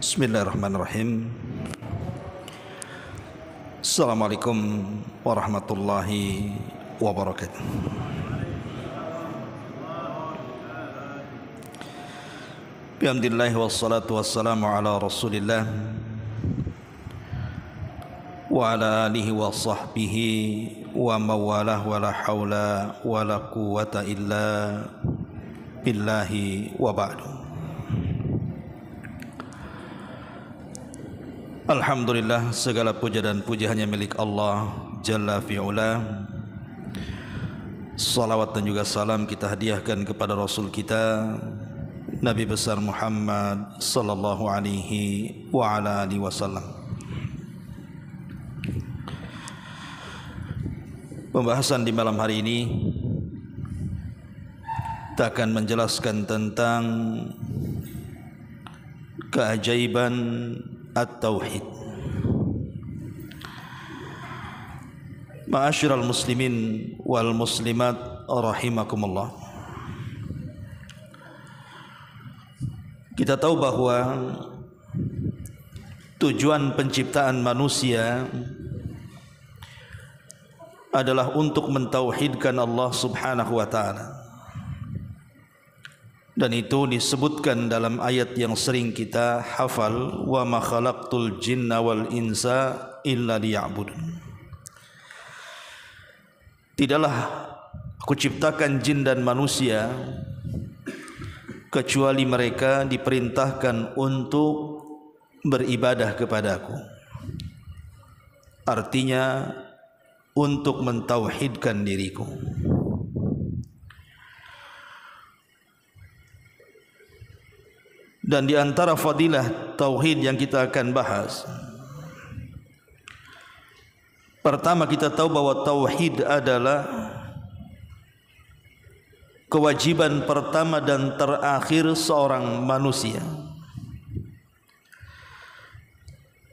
Bismillahirrahmanirrahim. Assalamualaikum warahmatullahi wabarakatuh. Bihamdillah wassalatu wassalamu ala rasulillah wa ala alihi wa sahbihi wa mawalah wa la hawla wa la quwwata illa billahi wa ba'du. Alhamdulillah, segala puja dan puji hanya milik Allah Jalla fi'ula. Salawat dan juga salam kita hadiahkan kepada Rasul kita Nabi besar Muhammad sallallahu alaihi wa ala alihi wasallam. Pembahasan di malam hari ini kita akan menjelaskan tentang keajaiban At-Tauhid. Ma'asyiral muslimin wal muslimat rahimakumullah. Kita tahu bahwa tujuan penciptaan manusia adalah untuk mentauhidkan Allah Subhanahu wa taala. Dan itu disebutkan dalam ayat yang sering kita hafal, wa ma khalaqtul jinna wal insa illa liya'budun. Tidaklah aku ciptakan jin dan manusia kecuali mereka diperintahkan untuk beribadah kepadaku. Artinya untuk mentauhidkan diriku. Dan di antara fadilah tauhid yang kita akan bahas, pertama kita tahu bahwa tauhid adalah kewajiban pertama dan terakhir seorang manusia.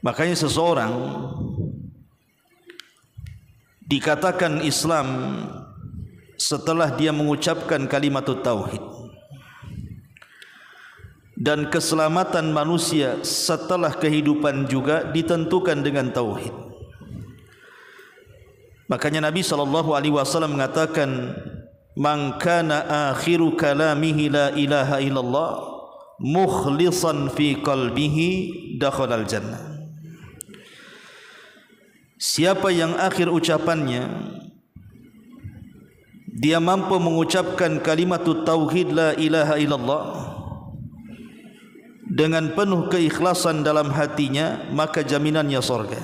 Makanya seseorang dikatakan Islam setelah dia mengucapkan kalimat tauhid. Dan keselamatan manusia setelah kehidupan juga ditentukan dengan tauhid. Makanya Nabi SAW mengatakan, "Man kana akhiru kalamihi la ilaha illallah mukhlishan fi qalbihi dakhalal jannah." Siapa yang akhir ucapannya dia mampu mengucapkan kalimat tauhid la ilaha illallah dengan penuh keikhlasan dalam hatinya, maka jaminannya surga.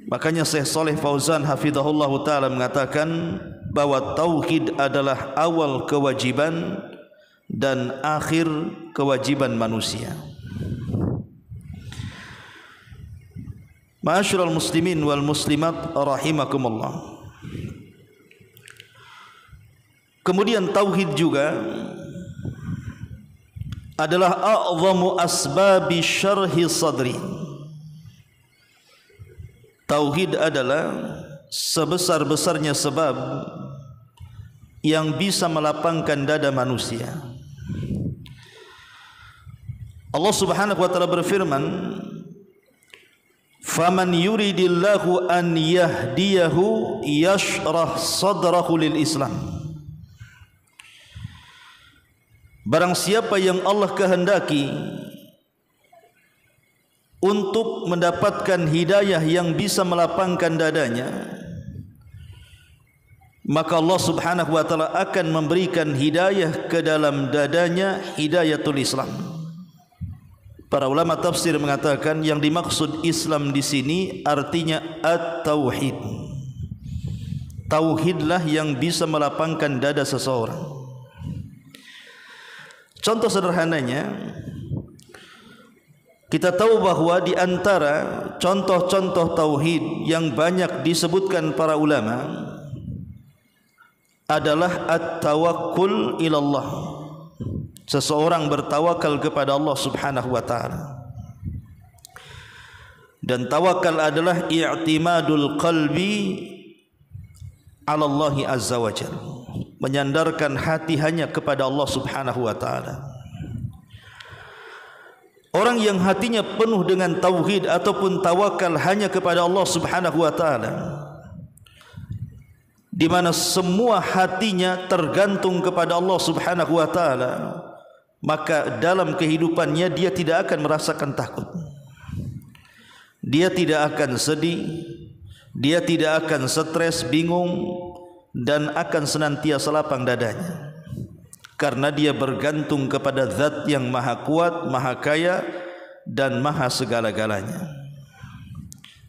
Makanya Syekh Shalih Fauzan hafizahullah ta'ala mengatakan bahwa tauhid adalah awal kewajiban dan akhir kewajiban manusia. Ma'asyiral muslimin wal muslimat rahimakumullah. Kemudian tauhid juga adalah a'zamu asbabi syarhi sadri. Tauhid adalah sebesar-besarnya sebab yang bisa melapangkan dada manusia. Allah Subhanahu wa taala berfirman, "Faman yuridillahu an yahdiyahu yashrah sadrahu lil Islam." Barang siapa yang Allah kehendaki untuk mendapatkan hidayah yang bisa melapangkan dadanya, maka Allah Subhanahu wa taala akan memberikan hidayah ke dalam dadanya, hidayatul Islam. Para ulama tafsir mengatakan yang dimaksud Islam di sini artinya at-tauhid. Tauhidlah yang bisa melapangkan dada seseorang. Contoh sederhananya, kita tahu bahwa di antara contoh-contoh tauhid yang banyak disebutkan para ulama adalah at-tawakkul ilallah. Seseorang bertawakal kepada Allah Subhanahu wa taala. Dan tawakal adalah i'timadul qalbi 'ala Allah azza wa jalla. Menyandarkan hati hanya kepada Allah Subhanahu wa taala. Orang yang hatinya penuh dengan tauhid ataupun tawakal hanya kepada Allah Subhanahu wa taala, di mana semua hatinya tergantung kepada Allah Subhanahu wa taala, maka dalam kehidupannya dia tidak akan merasakan takut. Dia tidak akan sedih, dia tidak akan stres, bingung, dan akan senantiasa lapang dadanya, karena dia bergantung kepada Zat yang maha kuat, maha kaya, dan maha segala-galanya.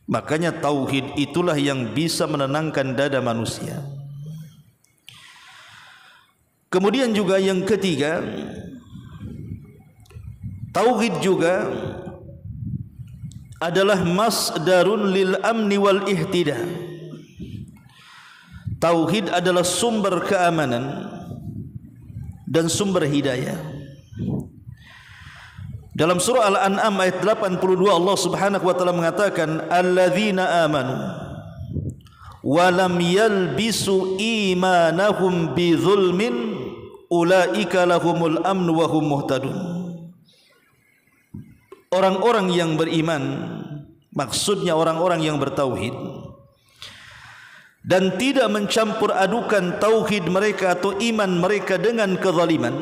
Makanya tauhid itulah yang bisa menenangkan dada manusia. Kemudian juga yang ketiga, tauhid juga adalah masdarun lil amni wal ihtida. Tauhid adalah sumber keamanan dan sumber hidayah. Dalam surah Al-An'am ayat 82 Allah Subhanahu wa taala mengatakan, alladzina amanu wa lam yalbisu imanahum bidzulmin ulaika lahumul amnu wa hum muhtadun. Orang-orang yang beriman, maksudnya orang-orang yang bertauhid, dan tidak mencampur adukan tauhid mereka atau iman mereka dengan kezaliman,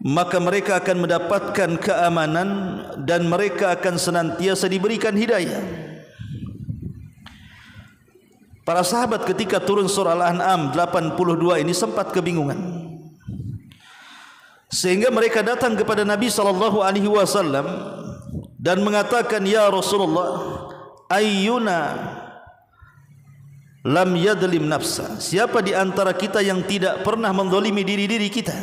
maka mereka akan mendapatkan keamanan dan mereka akan senantiasa diberikan hidayah. Para sahabat ketika turun surah Al-An'am 82 ini sempat kebingungan, sehingga mereka datang kepada Nabi SAW dan mengatakan, ya Rasulullah, ayyuna lam yadlim nafsa, siapa di antara kita yang tidak pernah menzalimi diri-diri kita?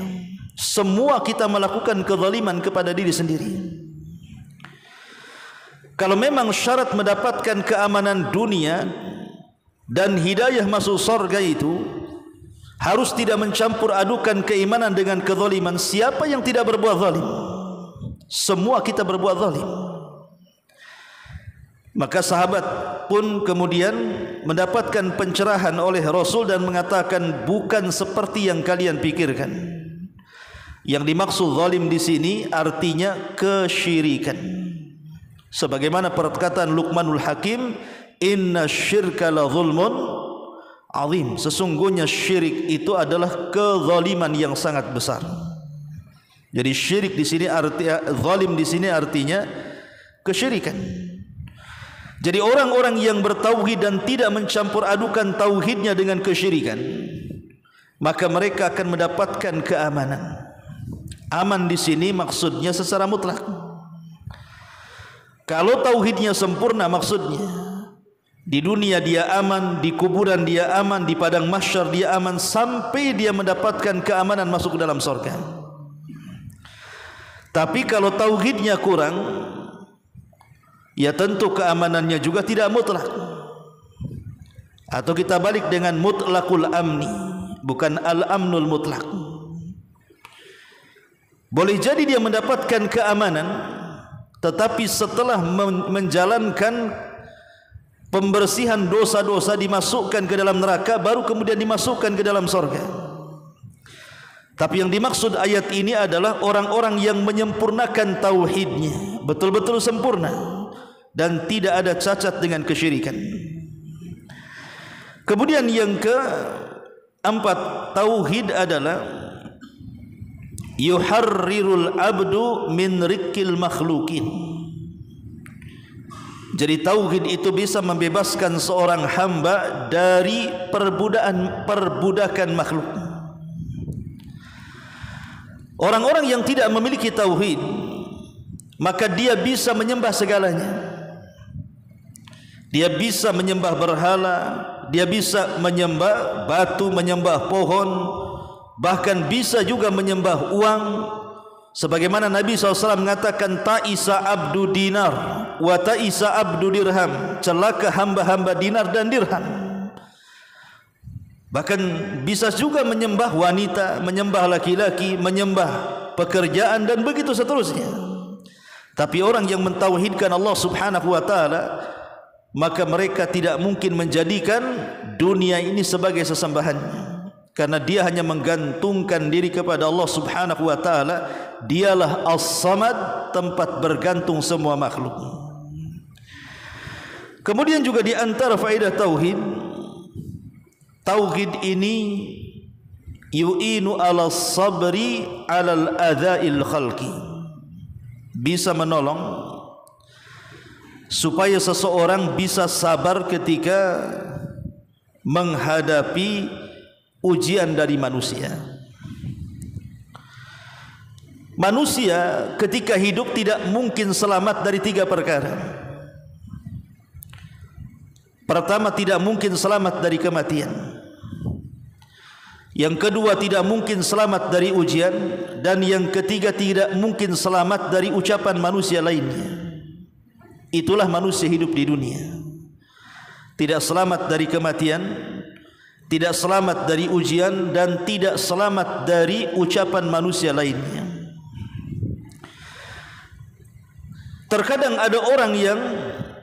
Semua kita melakukan kezaliman kepada diri sendiri. Kalau memang syarat mendapatkan keamanan dunia dan hidayah masuk surga itu harus tidak mencampur adukan keimanan dengan kezaliman, siapa yang tidak berbuat zalim? Semua kita berbuat zalim. Maka sahabat pun kemudian mendapatkan pencerahan oleh Rasul dan mengatakan, bukan seperti yang kalian pikirkan. Yang dimaksud zalim di sini artinya kesyirikan. Sebagaimana perkataan Luqmanul Hakim, inna syirka la zulmun azim. Sesungguhnya syirik itu adalah kezaliman yang sangat besar. Jadi syirik di sini artinya, zalim di sini artinya kesyirikan. Jadi orang-orang yang bertauhid dan tidak mencampur adukan tauhidnya dengan kesyirikan, maka mereka akan mendapatkan keamanan. Aman di sini maksudnya secara mutlak. Kalau tauhidnya sempurna, maksudnya di dunia dia aman, di kuburan dia aman, di padang mahsyar dia aman, sampai dia mendapatkan keamanan masuk ke dalam surga. Tapi kalau tauhidnya kurang, ya tentu keamanannya juga tidak mutlak. Atau kita balik dengan mutlakul amni, bukan al-amnul mutlak. Boleh jadi dia mendapatkan keamanan, tetapi setelah menjalankan pembersihan dosa-dosa, dimasukkan ke dalam neraka, baru kemudian dimasukkan ke dalam surga. Tapi yang dimaksud ayat ini adalah orang-orang yang menyempurnakan tauhidnya, betul-betul sempurna dan tidak ada cacat dengan kesyirikan. Kemudian yang keempat, tauhid adalah yuharrirul abdu min rikil makhlukin. Jadi tauhid itu bisa membebaskan seorang hamba dari perbudakan makhluk. Orang-orang yang tidak memiliki tauhid, maka dia bisa menyembah segalanya. Dia bisa menyembah berhala, dia bisa menyembah batu, menyembah pohon, bahkan bisa juga menyembah uang. Sebagaimana Nabi SAW mengatakan, ta'isa abdu dinar wa ta'isa abdu dirham, celaka hamba-hamba dinar dan dirham. Bahkan bisa juga menyembah wanita, menyembah laki-laki, menyembah pekerjaan, dan begitu seterusnya. Tapi orang yang mentauhidkan Allah Subhanahu wa ta'ala, maka mereka tidak mungkin menjadikan dunia ini sebagai sesembahannya. karena dia hanya menggantungkan diri kepada Allah Subhanahu wa taala. Dialah As-Samad, tempat bergantung semua makhluk. Kemudian juga di antara faedah tauhid, tauhid ini yu'inu ala sabri ala al-adha'il khalqi, bisa menolong supaya seseorang bisa sabar ketika menghadapi ujian dari manusia. Manusia ketika hidup tidak mungkin selamat dari 3 perkara. Pertama, tidak mungkin selamat dari kematian. Yang kedua, tidak mungkin selamat dari ujian. Dan yang ketiga, tidak mungkin selamat dari ucapan manusia lainnya. Itulah manusia hidup di dunia. Tidak selamat dari kematian, tidak selamat dari ujian, dan tidak selamat dari ucapan manusia lainnya. Terkadang ada orang yang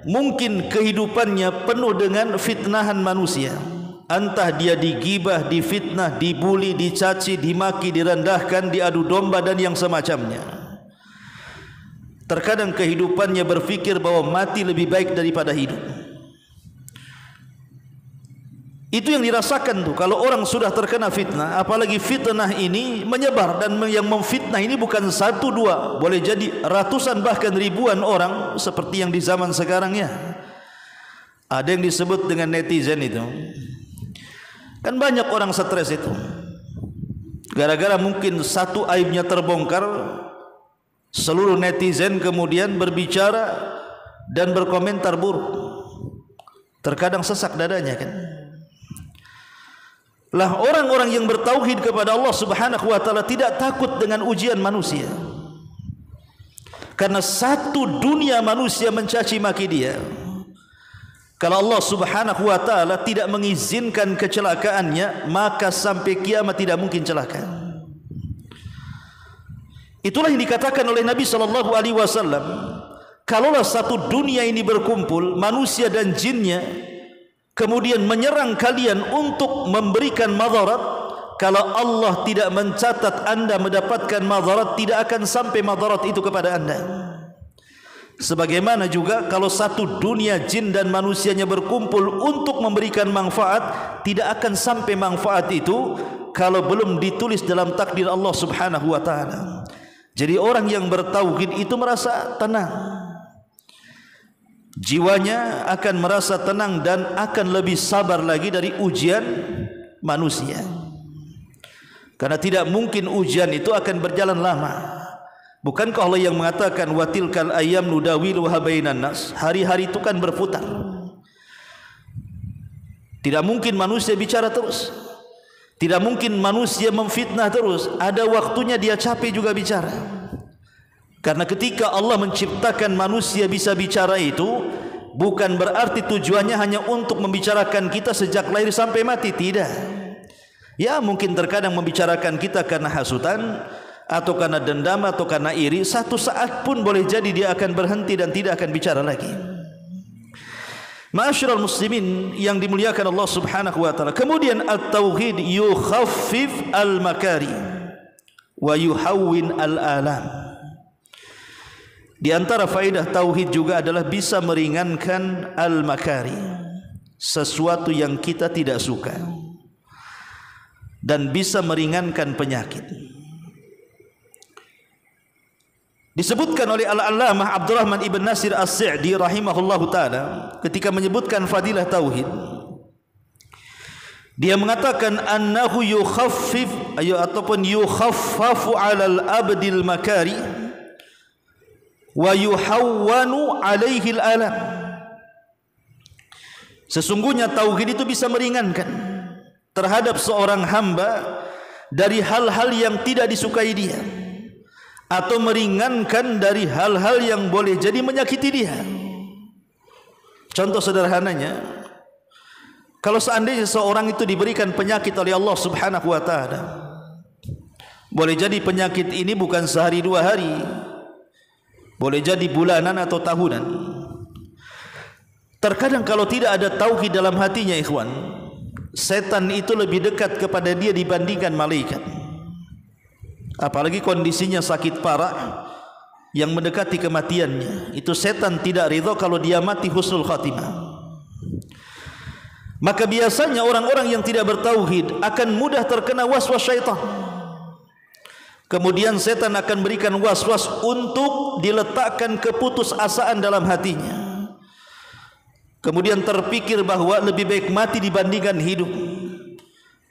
mungkin kehidupannya penuh dengan fitnahan manusia. Entah dia digibah, difitnah, dibuli, dicaci, dimaki, direndahkan, diadu domba dan yang semacamnya. Terkadang kehidupannya berfikir bahwa mati lebih baik daripada hidup. Itu yang dirasakan tuh kalau orang sudah terkena fitnah, apalagi fitnah ini menyebar, dan yang memfitnah ini bukan 1, 2, boleh jadi ratusan bahkan ribuan orang seperti yang di zaman sekarang ya. Ada yang disebut dengan netizen itu. Kan banyak orang stres itu. Gara-gara mungkin satu aibnya terbongkar, seluruh netizen kemudian berbicara dan berkomentar buruk. Terkadang sesak dadanya kan. Lah orang-orang yang bertauhid kepada Allah Subhanahu wa taala tidak takut dengan ujian manusia. Karena satu dunia manusia mencaci maki dia. Kalau Allah Subhanahu wa taala tidak mengizinkan kecelakaannya, maka sampai kiamat tidak mungkin celaka. Itulah yang dikatakan oleh Nabi sallallahu alaihi wasallam, kalaulah satu dunia ini berkumpul, manusia dan jinnya, kemudian menyerang kalian untuk memberikan madarat, kalau Allah tidak mencatat anda mendapatkan madarat, tidak akan sampai madarat itu kepada anda. Sebagaimana juga kalau satu dunia jin dan manusianya berkumpul untuk memberikan manfaat, tidak akan sampai manfaat itu kalau belum ditulis dalam takdir Allah Subhanahu wa taala. Jadi orang yang bertauhid itu merasa tenang, jiwanya akan merasa tenang dan akan lebih sabar lagi dari ujian manusia. Karena tidak mungkin ujian itu akan berjalan lama. Bukankah Allah yang mengatakan wa tilkal ayyam nudawiluha bainan nas? Hari-hari itu kan berputar. Tidak mungkin manusia bicara terus. Tidak mungkin manusia memfitnah terus. Ada waktunya dia capek juga bicara. Karena ketika Allah menciptakan manusia bisa bicara itu, bukan berarti tujuannya hanya untuk membicarakan kita sejak lahir sampai mati. Tidak. Ya mungkin terkadang membicarakan kita karena hasutan, atau karena dendam, atau karena iri. Satu saat pun boleh jadi dia akan berhenti dan tidak akan bicara lagi. Ma'asyiral muslimin yang dimuliakan Allah Subhanahu wa taala. Kemudian at-tauhid yukhaffif al-makari wa yuhawwin al-alam. Di antara faedah tauhid juga adalah bisa meringankan al-makari, sesuatu yang kita tidak suka, dan bisa meringankan penyakit. Disebutkan oleh Al-Allamah Abdurrahman ibn Nasir As-Sa'di rahimahullahu ta'ala ketika menyebutkan fadilah tauhid, dia mengatakan annahu yukhaffif ataupun yukhaffafu 'alal abdil makari wa yuhawwanu 'alaihi al-alam. Sesungguhnya tauhid itu bisa meringankan terhadap seorang hamba dari hal-hal yang tidak disukai dia, atau meringankan dari hal-hal yang boleh jadi menyakiti dia. Contoh sederhananya, kalau seandainya seorang itu diberikan penyakit oleh Allah Subhanahu wa taala, boleh jadi penyakit ini bukan sehari 2 hari, boleh jadi bulanan atau tahunan. Terkadang kalau tidak ada tauhid dalam hatinya ikhwan, setan itu lebih dekat kepada dia dibandingkan malaikat. Apalagi kondisinya sakit parah yang mendekati kematiannya, itu setan tidak ridha kalau dia mati husnul khatimah. Maka biasanya orang-orang yang tidak bertauhid akan mudah terkena waswas syaitan. Kemudian setan akan berikan waswas untuk diletakkan keputusasaan dalam hatinya. Kemudian terpikir bahwa lebih baik mati dibandingkan hidup.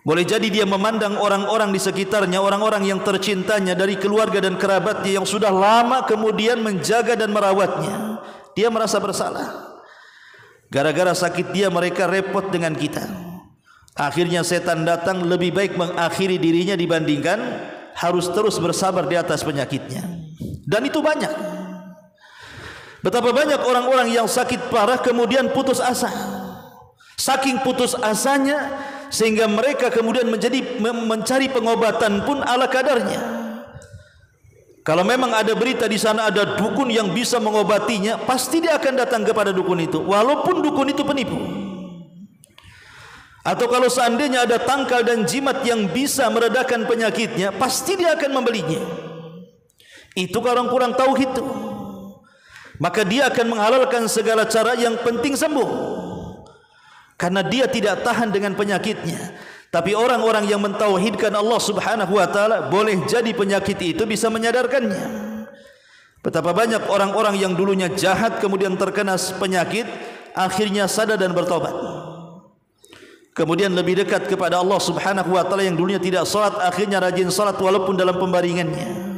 Boleh jadi dia memandang orang-orang di sekitarnya, orang-orang yang tercintanya dari keluarga dan kerabatnya yang sudah lama kemudian menjaga dan merawatnya. Dia merasa bersalah. Gara-gara sakit dia mereka repot dengan kita. Akhirnya setan datang, lebih baik mengakhiri dirinya dibandingkan harus terus bersabar di atas penyakitnya. Dan itu banyak. Betapa banyak orang-orang yang sakit parah kemudian putus asa. Saking putus asanya sehingga mereka kemudian mencari pengobatan pun ala kadarnya. Kalau memang ada berita di sana ada dukun yang bisa mengobatinya, pasti dia akan datang kepada dukun itu, walaupun dukun itu penipu. Atau kalau seandainya ada tangkal dan jimat yang bisa meredakan penyakitnya, pasti dia akan membelinya. Itu kalau orang kurang tauhid itu. Maka dia akan menghalalkan segala cara yang penting sembuh, karena dia tidak tahan dengan penyakitnya. Tapi orang-orang yang mentauhidkan Allah subhanahu wa ta'ala, boleh jadi penyakit itu bisa menyadarkannya. Betapa banyak orang-orang yang dulunya jahat kemudian terkena penyakit, akhirnya sadar dan bertobat, kemudian lebih dekat kepada Allah subhanahu wa ta'ala. Yang dulunya tidak salat, akhirnya rajin salat walaupun dalam pembaringannya.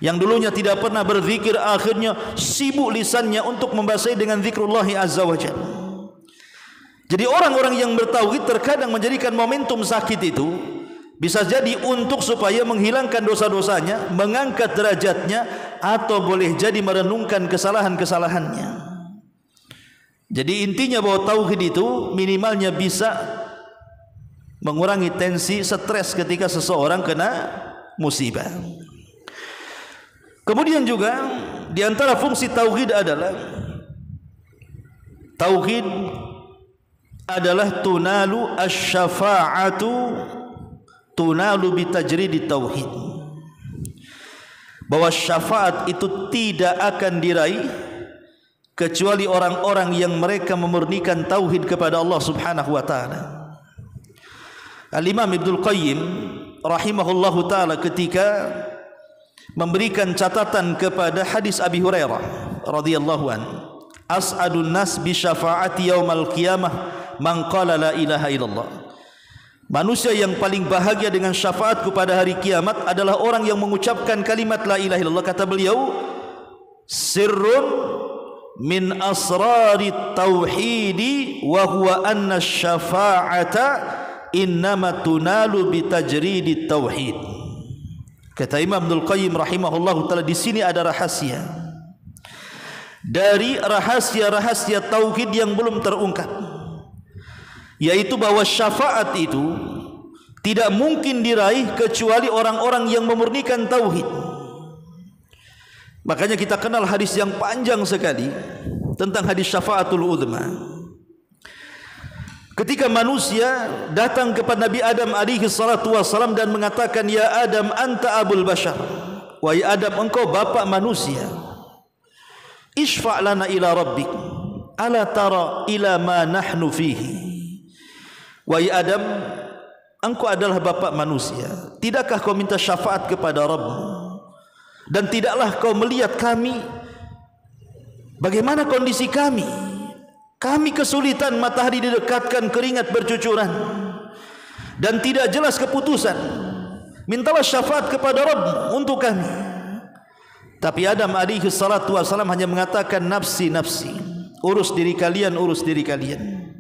Yang dulunya tidak pernah berzikir, akhirnya sibuk lisannya untuk membasahi dengan zikrullah azza wa jalla. Jadi orang-orang yang bertauhid terkadang menjadikan momentum sakit itu bisa jadi untuk supaya menghilangkan dosa-dosanya, mengangkat derajatnya, atau boleh jadi merenungkan kesalahan-kesalahannya. Jadi intinya bahwa tauhid itu minimalnya bisa mengurangi tensi, stres ketika seseorang kena musibah. Kemudian juga di antara fungsi tauhid adalah tunalu asy-syafa'atu tunalu bitajridi tauhid. Bahwa syafaat itu tidak akan diraih kecuali orang-orang yang mereka memurnikan tauhid kepada Allah Subhanahu wa taala. Al-Imam Ibnul Qayyim rahimahullahu taala ketika memberikan catatan kepada hadis Abi Hurairah radhiyallahu an, as'adun nas bi syafaati yaumal qiyamah man qala la ilaha illallah. Manusia yang paling bahagia dengan syafaatku pada hari kiamat adalah orang yang mengucapkan kalimat la ilaha illallah. Kata beliau, sirrun min asrari tauhidi wa huwa anna syafa'ata innama tunalu bi tajridi tauhid. Kata Imam Ibnul Qayyim rahimahullah taala, di sini ada rahasia dari rahasia-rahasia tauhid yang belum terungkap, yaitu bahwa syafaat itu tidak mungkin diraih kecuali orang-orang yang memurnikan tauhid. Makanya kita kenal hadis yang panjang sekali tentang hadis syafaatul uzma. Ketika manusia datang kepada Nabi Adam alaihi salatu wassalam dan mengatakan, ya Adam anta abul bashar, wahai Adam engkau bapa manusia, isfa' lana ila rabbik ala tara ila ma nahnu fihi. Wahai Adam, engkau adalah bapa manusia, tidakkah kau minta syafaat kepada Rabb-Mu, dan tidaklah kau melihat kami bagaimana kondisi kami. Kami kesulitan, matahari didekatkan, keringat bercucuran, dan tidak jelas keputusan. Mintalah syafaat kepada Rabb untuk kami. Tapi Adam alaihi salatu wassalam hanya mengatakan, nafsi nafsi, urus diri kalian, urus diri kalian.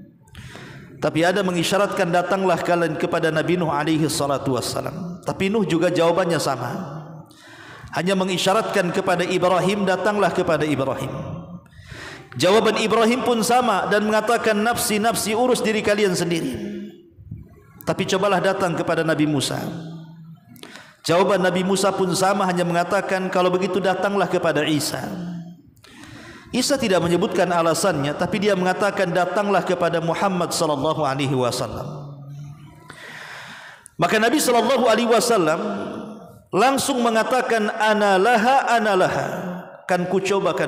Tapi Adam mengisyaratkan, datanglah kalian kepada Nabi Nuh alaihi salatu wassalam. Tapi Nuh juga jawabannya sama, hanya mengisyaratkan kepada Ibrahim, datanglah kepada Ibrahim. Jawaban Ibrahim pun sama dan mengatakan, nafsi nafsi, urus diri kalian sendiri. Tapi cobalah datang kepada Nabi Musa. Jawaban Nabi Musa pun sama, hanya mengatakan, kalau begitu datanglah kepada Isa. Isa tidak menyebutkan alasannya, tapi dia mengatakan, datanglah kepada Muhammad sallallahu alaihi wasallam. Maka Nabi SAW langsung mengatakan, ana laha, kan ku coba.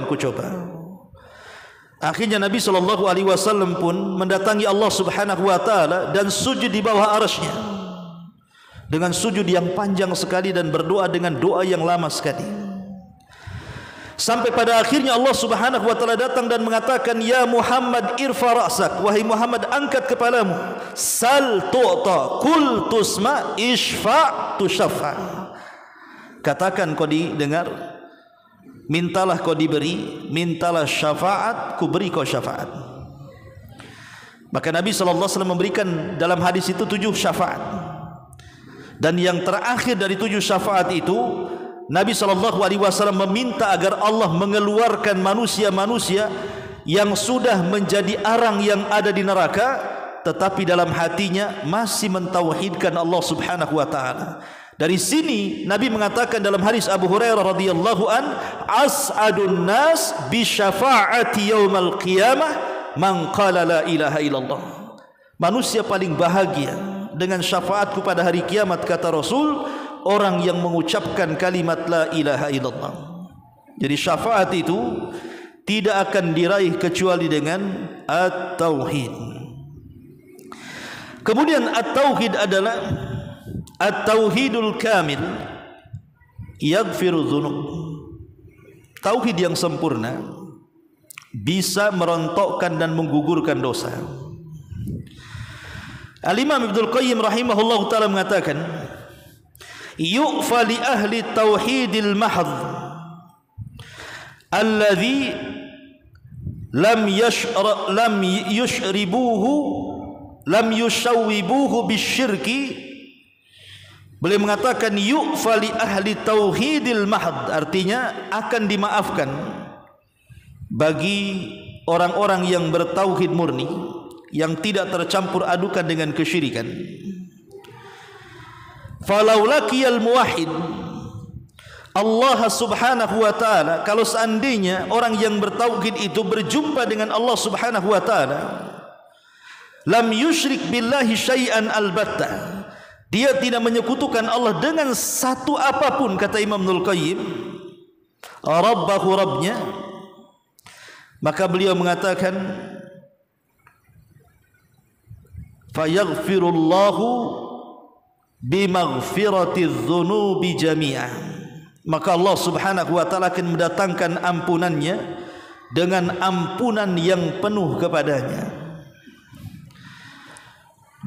Akhirnya Nabi SAW pun mendatangi Allah Subhanahu wa taala dan sujud di bawah arasy-Nya dengan sujud yang panjang sekali dan berdoa dengan doa yang lama sekali. Sampai pada akhirnya Allah Subhanahu wa taala datang dan mengatakan, ya Muhammad irfa ra'sak, wahai Muhammad angkat kepalamu, sal tu'ta, kul tusma, ishfa tushaffa. Katakan kau didengar, mintalah kau diberi, mintalah syafaat, ku beri kau syafaat. Maka Nabi SAW memberikan dalam hadis itu 7 syafaat. Dan yang terakhir dari 7 syafaat itu, Nabi SAW meminta agar Allah mengeluarkan manusia-manusia yang sudah menjadi arang yang ada di neraka, tetapi dalam hatinya masih mentauhidkan Allah Subhanahu wa taala. Dari sini Nabi mengatakan dalam hadis Abu Hurairah radhiyallahu an, as'adun nas bi syafaati yaumal qiyamah man qala la ilaha illallah. Manusia paling bahagia dengan syafaatku pada hari kiamat, kata Rasul, orang yang mengucapkan kalimat la ilaha illallah. Jadi syafaat itu tidak akan diraih kecuali dengan at-tauhid. Kemudian at-tauhid adalah at-tauhidul kamil yaghfiru dzunub. Tauhid yang sempurna bisa merontokkan dan menggugurkan dosa. Al-Imam Ibnul Qayyim rahimahullah ta'ala mengatakan, yu'fa li ahli tauhidil mahad alladhi lam yushawwibuhu bisyirki. Beliau mengatakan yu'fa li ahli tauhidil mahad, artinya akan dimaafkan bagi orang-orang yang bertauhid murni, yang tidak tercampur adukan dengan kesyirikan. Falau laqiyal muwahhid Allah Subhanahu wa taala, kalau seandainya orang yang bertauhid itu berjumpa dengan Allah Subhanahu wa taala, lam yusyrik billahi syai'an albatta, dia tidak menyekutukan Allah dengan satu apapun, kata Imam Ibnul Qayyim, rabbahu, rabbnya, maka beliau mengatakan fayaghfirullahu bimaghfiratiz dzunubi jami'ah, maka Allah Subhanahu wa taala akan mendatangkan ampunannya dengan ampunan yang penuh kepadanya.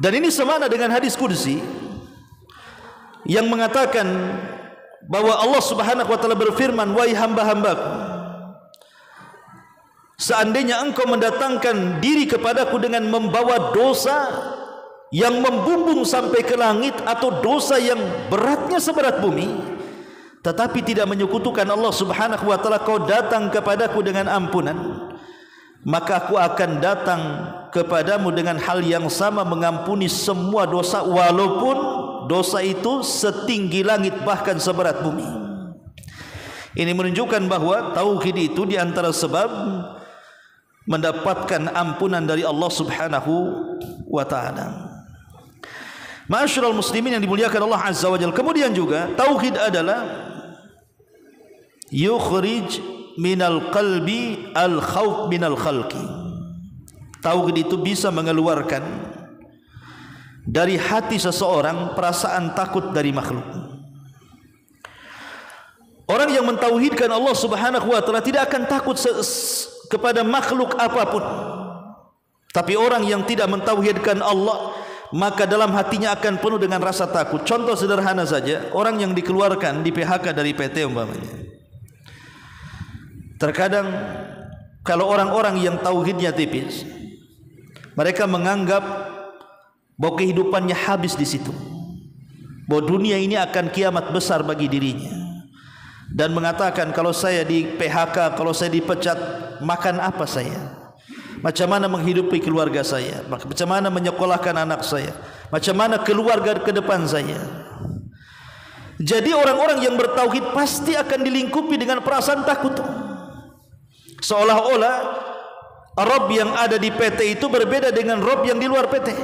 Dan ini semana dengan hadis qudsi yang mengatakan bahwa Allah Subhanahu wa taala berfirman, wahai hamba-hambaku, seandainya engkau mendatangkan diri kepadaku dengan membawa dosa yang membumbung sampai ke langit atau dosa yang beratnya seberat bumi, tetapi tidak menyekutukan Allah Subhanahu wa taala, kau datang kepadaku dengan ampunan, maka aku akan datang kepadamu dengan hal yang sama, mengampuni semua dosa, walaupun dosa itu setinggi langit bahkan seberat bumi. Ini menunjukkan bahwa tauhid itu di antara sebab mendapatkan ampunan dari Allah Subhanahu wa taala. Ma'asyiral muslimin yang dimuliakan Allah Azza wa Jalla. Kemudian juga tauhid adalah yukhrij minal qalbi al khauf minal khalqi. Tauhid itu bisa mengeluarkan dari hati seseorang perasaan takut dari makhluk. Orang yang mentauhidkan Allah Subhanahu wa taala tidak akan takut kepada makhluk apapun. Tapi orang yang tidak mentauhidkan Allah, maka dalam hatinya akan penuh dengan rasa takut. Contoh sederhana saja, orang yang dikeluarkan di PHK dari PT umpamanya. Terkadang kalau orang-orang yang tauhidnya tipis, mereka menganggap bahwa kehidupannya habis di situ, bahwa dunia ini akan kiamat besar bagi dirinya, dan mengatakan, kalau saya di PHK, kalau saya dipecat, makan apa saya? Macam mana menghidupi keluarga saya? Macam mana menyekolahkan anak saya? Macam mana keluarga ke depan saya? Jadi orang-orang yang bertauhid pasti akan dilingkupi dengan perasaan takut, seolah-olah Rabb yang ada di PT itu berbeda dengan Rabb yang di luar PT.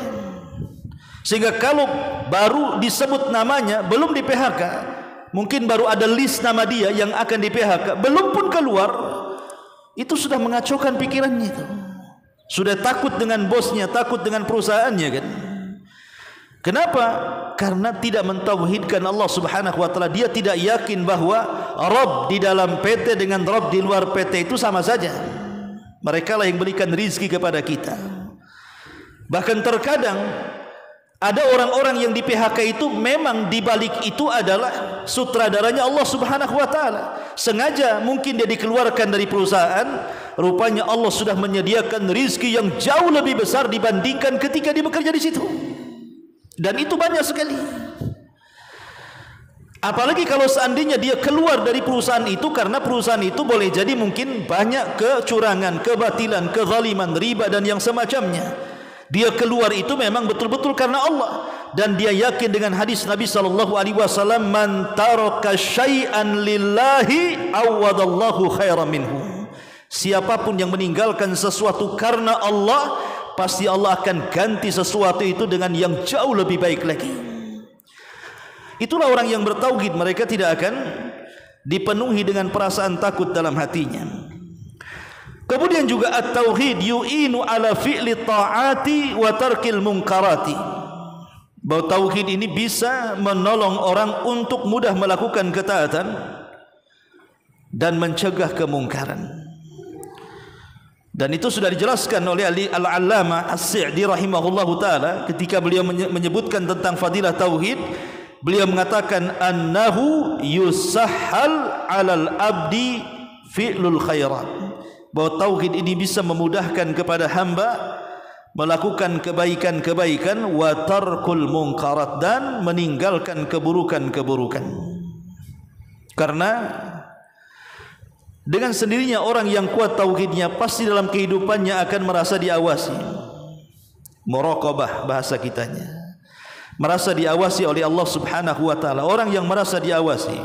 Sehingga kalau baru disebut namanya, belum di PHK, mungkin baru ada list nama dia yang akan di PHK, belum pun keluar, itu sudah mengacaukan pikirannya itu. Sudah takut dengan bosnya, takut dengan perusahaannya kan. Kenapa? Karena tidak mentauhidkan Allah Subhanahu wa taala. Dia tidak yakin bahwa Rabb di dalam PT dengan Rabb di luar PT itu sama saja. Mereka lah yang berikan rizki kepada kita. Bahkan terkadang ada orang-orang yang di PHK itu memang di balik itu adalah sutradaranya Allah Subhanahu wa taala. Sengaja mungkin dia dikeluarkan dari perusahaan, rupanya Allah sudah menyediakan rizki yang jauh lebih besar dibandingkan ketika dia bekerja di situ. Dan itu banyak sekali. Apalagi kalau seandainya dia keluar dari perusahaan itu, karena perusahaan itu boleh jadi mungkin banyak kecurangan, kebatilan, kezaliman, riba dan yang semacamnya. Dia keluar itu memang betul-betul karena Allah, dan dia yakin dengan hadis Nabi SAW, man taraka syai'an lillahi awadallahu khairan minhu. Siapapun yang meninggalkan sesuatu karena Allah, pasti Allah akan ganti sesuatu itu dengan yang jauh lebih baik lagi. Itulah orang yang bertauhid, mereka tidak akan dipenuhi dengan perasaan takut dalam hatinya. Kemudian juga at-tauhid yu'inu ala fi'li ta'ati wa tarkil munkarati. Bahwa tauhid ini bisa menolong orang untuk mudah melakukan ketaatan dan mencegah kemungkaran. Dan itu sudah dijelaskan oleh Al-Allamah As-Sa'di rahimahullahu taala ketika beliau menyebutkan tentang fadilah tauhid. Beliau mengatakan annahu yusahhal 'alal abdi fi'lul khairat. Bahwa tauhid ini bisa memudahkan kepada hamba melakukan kebaikan-kebaikan, wa tarkul munkarat, dan meninggalkan keburukan-keburukan. Karena dengan sendirinya orang yang kuat tauhidnya pasti dalam kehidupannya akan merasa diawasi. Muraqabah bahasa kitanya. Merasa diawasi oleh Allah Subhanahu wa taala. Orang yang merasa diawasi,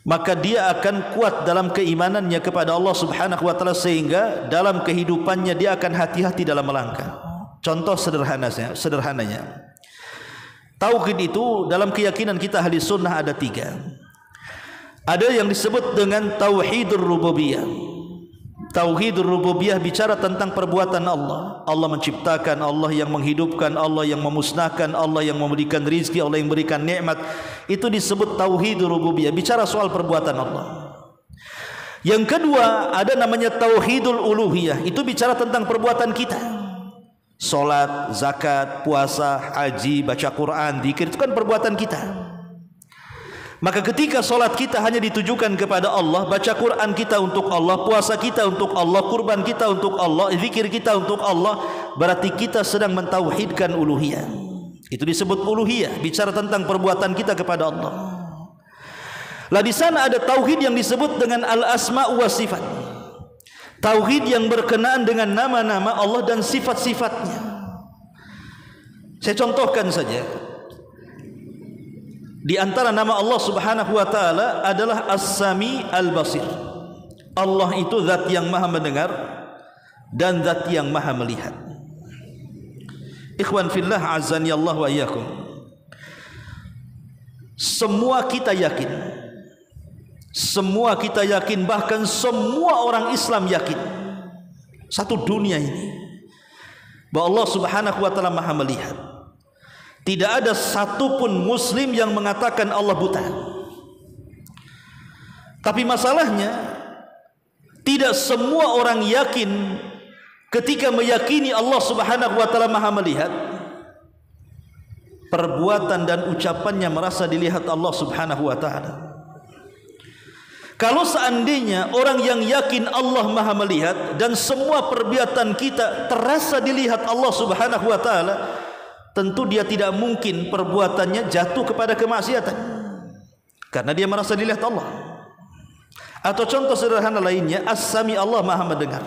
maka dia akan kuat dalam keimanannya kepada Allah Subhanahu wa taala, sehingga dalam kehidupannya dia akan hati-hati dalam melangkah. Contoh sederhananya, tauhid itu dalam keyakinan kita ahli sunnah ada 3. Ada yang disebut dengan tauhidur rububiyah. Tauhidur rububiyah bicara tentang perbuatan Allah. Allah menciptakan, Allah yang menghidupkan, Allah yang memusnahkan, Allah yang memberikan rizki, Allah yang memberikan nikmat. Itu disebut tauhidur rububiyah, bicara soal perbuatan Allah. Yang kedua ada namanya tauhidul uluhiyah. Itu bicara tentang perbuatan kita. Salat, zakat, puasa, haji, baca Quran, zikir, itu kan perbuatan kita. Maka ketika solat kita hanya ditujukan kepada Allah, baca Quran kita untuk Allah, puasa kita untuk Allah, kurban kita untuk Allah, zikir kita untuk Allah, berarti kita sedang mentauhidkan uluhiyah. Itu disebut uluhiyah, bicara tentang perbuatan kita kepada Allah. Lah di sana ada tauhid yang disebut dengan al-asma' wa sifat. Tauhid yang berkenaan dengan nama-nama Allah dan sifat-sifatnya. Saya contohkan saja. Di antara nama Allah Subhanahu wa taala adalah As-Sami Al-Basir. Allah itu zat yang maha mendengar dan zat yang maha melihat. Ikhwan fillah azani Allah wa iyyakum. Semua kita yakin, bahkan semua orang Islam yakin, satu dunia ini, bahwa Allah Subhanahu wa taala maha melihat. Tidak ada satupun muslim yang mengatakan Allah buta. Tapi masalahnya, tidak semua orang yakin ketika meyakini Allah Subhanahu wa taala maha melihat, perbuatan dan ucapannya merasa dilihat Allah Subhanahu wa taala. Kalau seandainya orang yang yakin Allah maha melihat dan semua perbuatan kita terasa dilihat Allah Subhanahu wa taala, tentu dia tidak mungkin perbuatannya jatuh kepada kemaksiatan, karena dia merasa dilihat Allah. Atau contoh sederhana lainnya, As-Sami, Allah maha mendengar.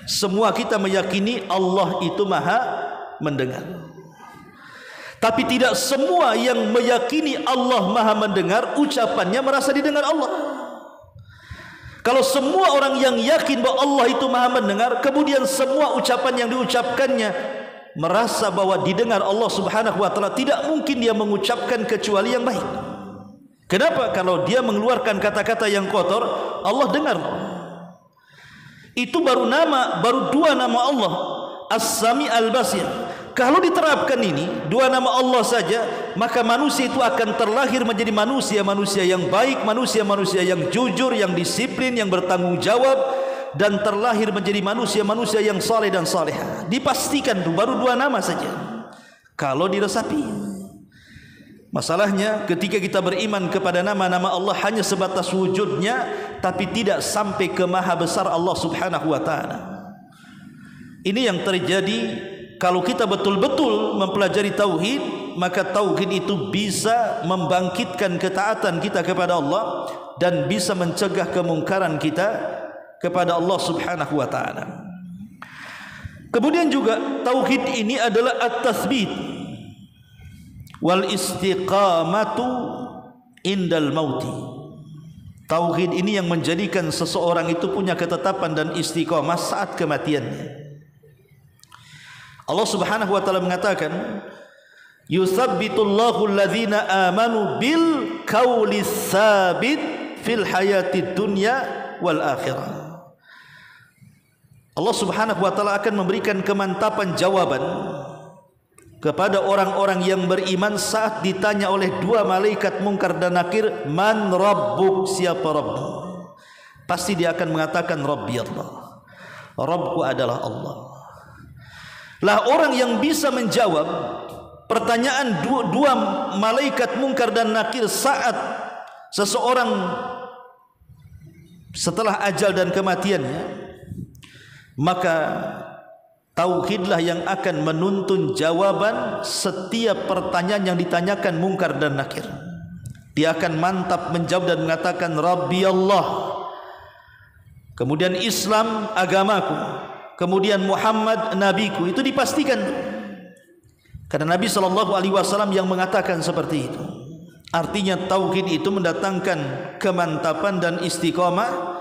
Semua kita meyakini Allah itu maha mendengar. Tapi tidak semua yang meyakini Allah maha mendengar ucapannya merasa didengar Allah. Kalau semua orang yang yakin bahwa Allah itu maha mendengar, kemudian semua ucapan yang diucapkannya merasa bahwa didengar Allah Subhanahu wa taala, tidak mungkin dia mengucapkan kecuali yang baik. Kenapa? Kalau dia mengeluarkan kata-kata yang kotor, Allah dengar. Itu baru dua nama Allah, As-Sami Al-Basir. Kalau diterapkan ini, dua nama Allah saja, maka manusia itu akan terlahir menjadi manusia yang baik, manusia yang jujur, yang disiplin, yang bertanggung jawab, dan terlahir menjadi manusia yang saleh dan salehah. Dipastikan itu baru dua nama saja kalau diresapi. Masalahnya ketika kita beriman kepada nama-nama Allah hanya sebatas wujudnya, tapi tidak sampai ke maha besar Allah Subhanahu wa taala. Ini yang terjadi kalau kita betul-betul mempelajari tauhid, maka tauhid itu bisa membangkitkan ketaatan kita kepada Allah dan bisa mencegah kemungkaran kita kepada Allah Subhanahu wa taala. Kemudian juga tauhid ini adalah at-tatsbit wal istiqamatu indal mauti. Tauhid ini yang menjadikan seseorang itu punya ketetapan dan istiqamah saat kematiannya. Allah Subhanahu wa taala mengatakan, "Yutsabbitullahu alladhina amanu bil qawli tsabit fil hayatid dunya wal akhirah." Allah Subhanahu wa taala akan memberikan kemantapan jawaban kepada orang-orang yang beriman saat ditanya oleh dua malaikat Munkar dan Nakir, "Man rabbuk?" Siapa Rabbmu? Pasti dia akan mengatakan, "Rabbi Allah." Rabbku adalah Allah. Lah orang yang bisa menjawab pertanyaan dua malaikat Munkar dan Nakir saat seseorang setelah ajal dan kematiannya, maka tauhidlah yang akan menuntun jawaban setiap pertanyaan yang ditanyakan Munkar dan Nakir. Dia akan mantap menjawab dan mengatakan, Rabbi Allah, kemudian Islam agamaku, kemudian Muhammad nabiku. Itu dipastikan karena Nabi SAW yang mengatakan seperti itu. Artinya tauhid itu mendatangkan kemantapan dan istiqamah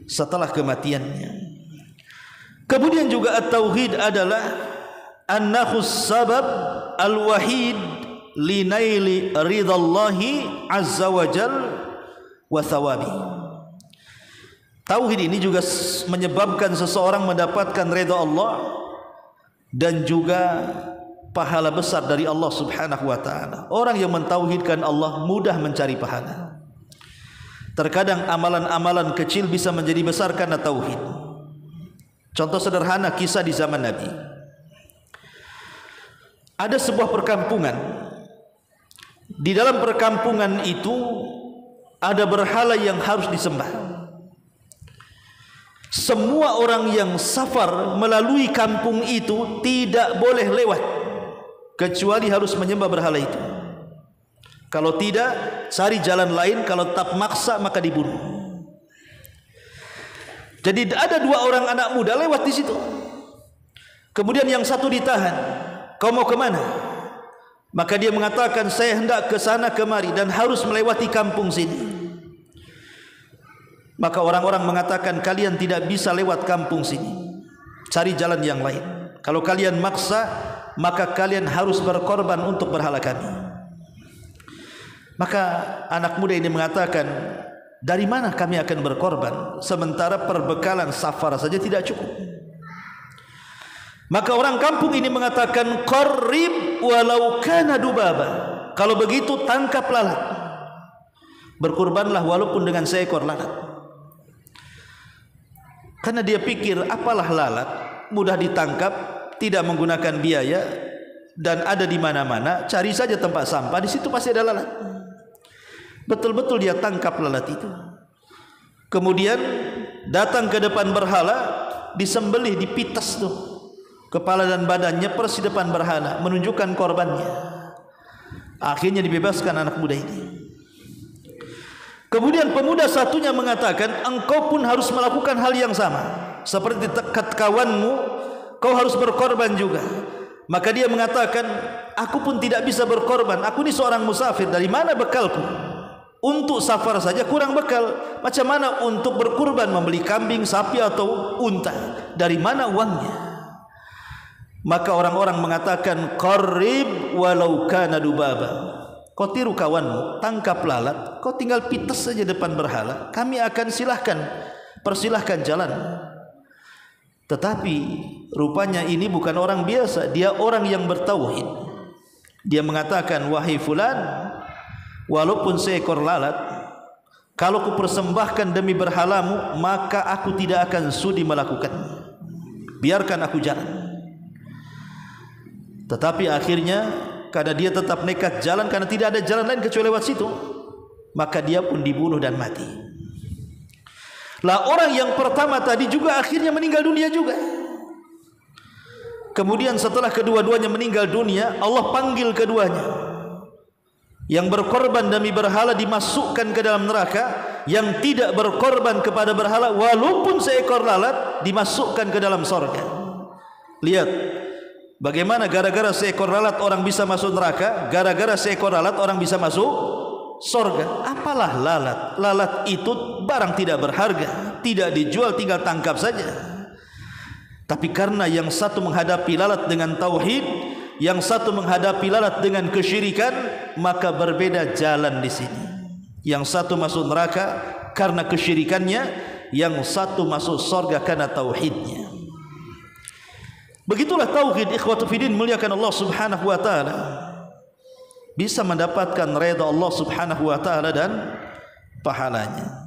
setelah kematiannya. Kemudian juga at-tauhid adalah annahus sabab al-wahid linaili ridallahi azza wa jal wa thawabi. Tauhid ini juga menyebabkan seseorang mendapatkan redha Allah dan juga pahala besar dari Allah Subhanahu wa taala. Orang yang mentauhidkan Allah mudah mencari pahala. Terkadang amalan-amalan kecil bisa menjadi besar karena tauhid. Contoh sederhana kisah di zaman Nabi. Ada sebuah perkampungan. Di dalam perkampungan itu ada berhala yang harus disembah. Semua orang yang safar melalui kampung itu tidak boleh lewat kecuali harus menyembah berhala itu. Kalau tidak, cari jalan lain. Kalau tetap maksa, maka dibunuh. Jadi ada dua orang anak muda lewat di situ. Kemudian yang satu ditahan. Kau mau kemana? Maka dia mengatakan, saya hendak ke sana kemari dan harus melewati kampung sini. Maka orang-orang mengatakan, kalian tidak bisa lewat kampung sini, cari jalan yang lain. Kalau kalian maksa, maka kalian harus berkorban untuk berhala kami. Maka anak muda ini mengatakan, dari mana kami akan berkorban sementara perbekalan safar saja tidak cukup? Maka orang kampung ini mengatakan, qarrib walau kana dubaba. Kalau begitu tangkap lalat, berkorbanlah walaupun dengan seekor lalat. Karena dia pikir, apalah lalat, mudah ditangkap, tidak menggunakan biaya, dan ada di mana-mana. Cari saja tempat sampah, di situ pasti ada lalat. Betul-betul dia tangkap lalat itu. Kemudian datang ke depan berhala, disembelih, dipitas tuh kepala dan badannya persis depan berhala, menunjukkan korbannya. Akhirnya dibebaskan anak muda ini. Kemudian pemuda satunya mengatakan, engkau pun harus melakukan hal yang sama. Seperti kawanmu, kau harus berkorban juga. Maka dia mengatakan, aku pun tidak bisa berkorban. Aku ini seorang musafir, dari mana bekalku? Untuk safar saja kurang bekal. Macam mana untuk berkurban, membeli kambing, sapi atau unta? Dari mana uangnya? maka orang-orang mengatakan qarrib walau kana dubaba. Kau tiru kawanmu, tangkap lalat, kau tinggal pites saja depan berhala, kami akan persilahkan jalan. Tetapi rupanya ini bukan orang biasa, dia orang yang bertauhid. Dia mengatakan, wahai fulan, walaupun seekor lalat, kalau ku persembahkan demi berhalamu, maka aku tidak akan sudi melakukannya. Biarkan aku jalan. Tetapi akhirnya karena dia tetap nekat jalan, karena tidak ada jalan lain kecuali lewat situ, maka dia pun dibunuh dan mati. Lah orang yang pertama tadi juga akhirnya meninggal dunia juga. Kemudian setelah kedua-duanya meninggal dunia, Allah panggil keduanya. Yang berkorban demi berhala dimasukkan ke dalam neraka, yang tidak berkorban kepada berhala walaupun seekor lalat dimasukkan ke dalam surga. Lihat bagaimana gara-gara seekor lalat orang bisa masuk neraka, gara-gara seekor lalat orang bisa masuk surga. Apalah lalat? Lalat itu barang tidak berharga, tidak dijual, tinggal tangkap saja. Tapi karena yang satu menghadapi lalat dengan tauhid, yang satu menghadapi lalat dengan kesyirikan, maka berbeda jalan di sini. Yang satu masuk neraka karena kesyirikannya, yang satu masuk surga karena tauhidnya. Begitulah tauhid, ikhwatu fiddin, muliakan Allah Subhanahu wa taala. Bisa mendapatkan redha Allah Subhanahu wa taala dan pahalanya.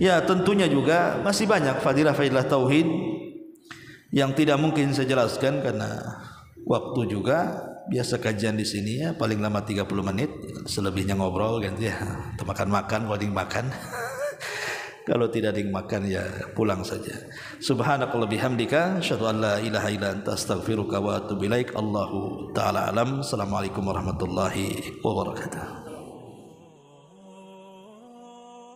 Ya, tentunya juga masih banyak fadilah-fadilah tauhid yang tidak mungkin saya jelaskan karena waktu juga. Biasa kajian di sini ya paling lama 30 menit, selebihnya ngobrol ganti ya. Makan-makan kalau makan. Kalau tidak ada yang makan ya pulang saja. Subhanakallah bihamdika asyhadu an la ilaha illa anta astaghfiruka wa atubu ilaik. Allahu taala alam. Assalamualaikum warahmatullahi wabarakatuh.